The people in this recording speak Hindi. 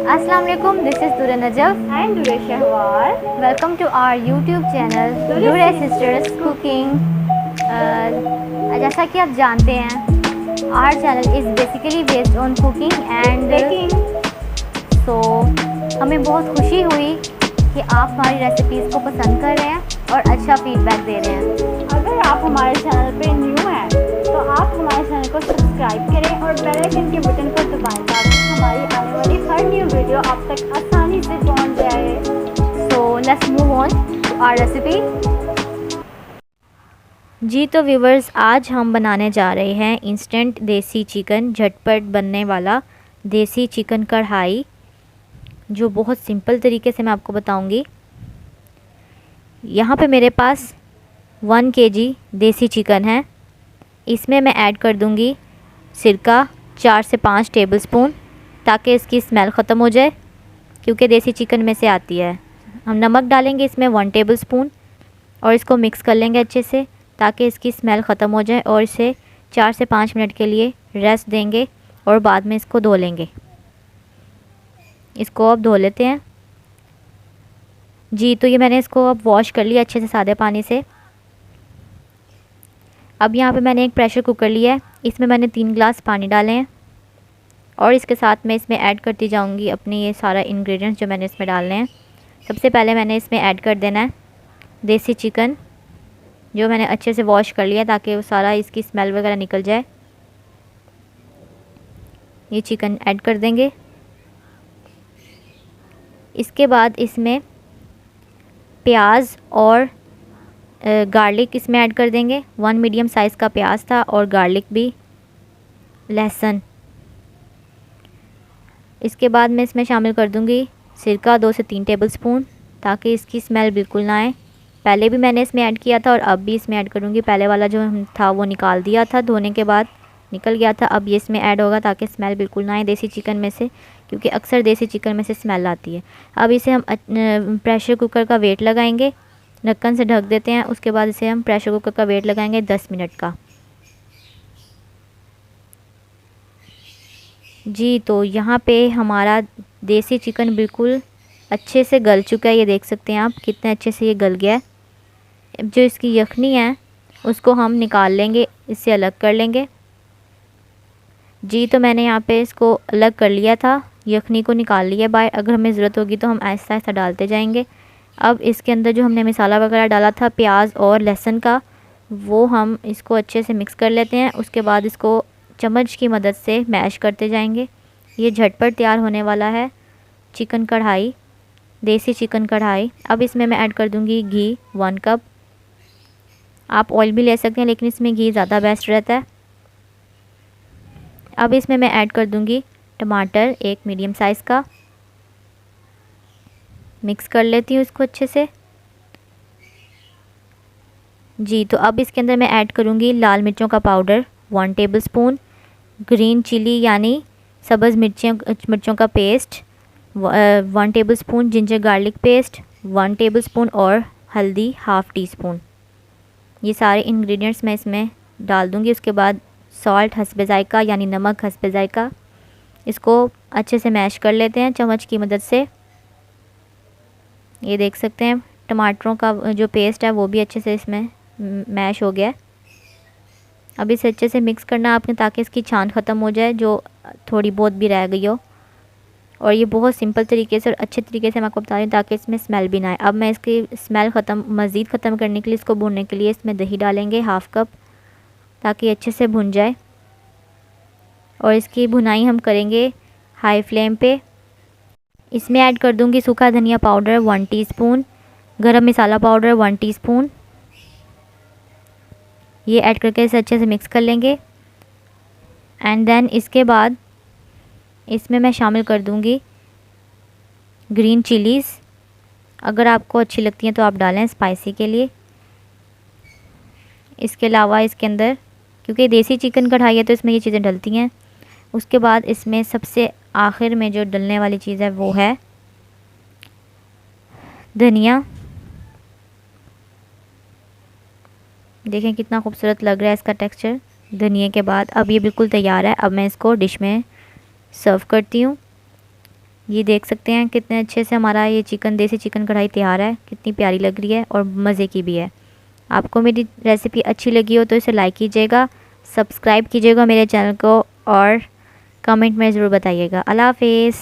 Assalamu alaikum, this is Dura Najaf and Dure Shahwar. Welcome to our YouTube channel Dure Sisters Cooking. जैसा कि आप जानते हैं our channel is basically based on cooking and baking. So हमें बहुत खुशी हुई कि आप हमारी रेसिपीज़ को पसंद कर रहे हैं और अच्छा फीडबैक दे रहे हैं। अगर आप हमारे चैनल पे न्यू हैं तो आप हमारे चैनल को सब्सक्राइब करें और बेल आइकन के बटन को दबाएं ताकि हमारी आने वाली हर न्यू वीडियो आप तक आसानी से पहुंच जाए। So let's move on to our recipe. जी तो व्यूवर्स, आज हम बनाने जा रहे हैं इंस्टेंट देसी चिकन, झटपट बनने वाला देसी चिकन कढ़ाई, जो बहुत सिंपल तरीके से मैं आपको बताऊंगी। यहाँ पे मेरे पास 1 kg देसी चिकन है। इसमें मैं ऐड कर दूंगी सिरका 4 से 5 टेबलस्पून, ताकि इसकी स्मेल ख़त्म हो जाए, क्योंकि देसी चिकन में से आती है। हम नमक डालेंगे इसमें 1 टेबलस्पून और इसको मिक्स कर लेंगे अच्छे से, ताकि इसकी स्मेल ख़त्म हो जाए, और इसे 4 से 5 मिनट के लिए रेस्ट देंगे और बाद में इसको धो लेंगे। इसको अब धो लेते हैं। जी तो ये मैंने इसको अब वॉश कर लिया अच्छे से सादे पानी से। अब यहाँ पे मैंने एक प्रेशर कुकर लिया है, इसमें मैंने 3 गिलास पानी डाले हैं और इसके साथ में इसमें ऐड करती जाऊँगी अपने ये सारा इंग्रेडिएंट्स जो मैंने इसमें डालने हैं। सबसे पहले मैंने इसमें ऐड कर देना है देसी चिकन, जो मैंने अच्छे से वॉश कर लिया ताकि वो सारा इसकी स्मेल वगैरह निकल जाए। ये चिकन ऐड कर देंगे। इसके बाद इसमें प्याज और गार्लिक इसमें ऐड कर देंगे। 1 मीडियम साइज़ का प्याज था और गार्लिक भी, लहसुन। इसके बाद मैं इसमें शामिल कर दूंगी सिरका 2 से 3 टेबलस्पून, ताकि इसकी स्मेल बिल्कुल ना आए। पहले भी मैंने इसमें ऐड किया था और अब भी इसमें ऐड करूँगी। पहले वाला जो था वो निकाल दिया था, धोने के बाद निकल गया था। अब ये इसमें ऐड होगा ताकि स्मेल बिल्कुल ना आए देसी चिकन में से, क्योंकि अक्सर देसी चिकन में से स्मेल आती है। अब इसे हम प्रेशर कुकर का वेट लगाएंगे, ढक्कन से ढक देते हैं। उसके बाद इसे हम प्रेशर कुकर का वेट लगाएंगे 10 मिनट का। जी तो यहाँ पे हमारा देसी चिकन बिल्कुल अच्छे से गल चुका है। ये देख सकते हैं आप कितने अच्छे से ये गल गया है। अब जो इसकी यखनी है उसको हम निकाल लेंगे, इससे अलग कर लेंगे। जी तो मैंने यहाँ पे इसको अलग कर लिया था, यखनी को निकाल लिया बाहर। अगर हमें ज़रूरत होगी तो हम ऐसा ऐसा डालते जाएंगे। अब इसके अंदर जो हमने मसाला वगैरह डाला था प्याज और लहसुन का, वो हम इसको अच्छे से मिक्स कर लेते हैं। उसके बाद इसको चम्मच की मदद से मैश करते जाएंगे। ये झटपट तैयार होने वाला है चिकन कढ़ाई, देसी चिकन कढ़ाई। अब इसमें मैं ऐड कर दूंगी घी 1 कप। आप ऑयल भी ले सकते हैं, लेकिन इसमें घी ज़्यादा बेस्ट रहता है। अब इसमें मैं ऐड कर दूंगी टमाटर 1 मीडियम साइज़ का। मिक्स कर लेती हूँ इसको अच्छे से। जी तो अब इसके अंदर मैं ऐड करूँगी लाल मिर्चों का पाउडर 1 टेबलस्पून, ग्रीन चिली यानी सब्ज़ मिर्चों का paste 1 tablespoon, ginger garlic paste 1 tablespoon और हल्दी 1/2 टीस्पून। ये सारे इंग्रेडिएंट्स मैं इसमें डाल दूँगी। उसके बाद सॉल्ट हस्बे ज़ायका यानी नमक हस्बे ज़ायका। इसको अच्छे से मैश कर लेते हैं चम्मच की मदद से। ये देख सकते हैं टमाटरों का जो पेस्ट है वो भी अच्छे से इसमें मैश हो गया है। अब इसे अच्छे से मिक्स करना आपने, ताकि इसकी छान ख़त्म हो जाए जो थोड़ी बहुत भी रह गई हो। और ये बहुत सिंपल तरीके से और अच्छे तरीके से मैं आपको बता रही हूँ, ताकि इसमें स्मेल भी ना आए। अब मैं इसकी स्मेल मज़ीद ख़त्म करने के लिए, इसको भूनने के लिए इसमें दही डालेंगे 1/2 कप, ताकि अच्छे से भुन जाए। और इसकी भुनाई हम करेंगे हाई फ्लेम पे। इसमें ऐड कर दूंगी सूखा धनिया पाउडर 1 टीस्पून, गरम मसाला पाउडर 1 टीस्पून। ये ऐड करके इसे अच्छे से मिक्स कर लेंगे। एंड देन इसके बाद इसमें मैं शामिल कर दूंगी ग्रीन चिलीज़। अगर आपको अच्छी लगती हैं तो आप डालें स्पाइसी के लिए। इसके अलावा इसके अंदर, क्योंकि देसी चिकन कढ़ाई है तो इसमें ये चीज़ें डलती हैं। उसके बाद इसमें सबसे आखिर में जो डलने वाली चीज़ है वो है धनिया। देखें कितना खूबसूरत लग रहा है इसका टेक्सचर धनिया के बाद। अब ये बिल्कुल तैयार है। अब मैं इसको डिश में सर्व करती हूँ। ये देख सकते हैं कितने अच्छे से हमारा ये चिकन, देसी चिकन कढ़ाई तैयार है। कितनी प्यारी लग रही है और मज़े की भी है। आपको मेरी रेसिपी अच्छी लगी हो तो इसे लाइक कीजिएगा, सब्सक्राइब कीजिएगा मेरे चैनल को और कमेंट में ज़रूर बताइएगा। अल्लाह हाफिज़।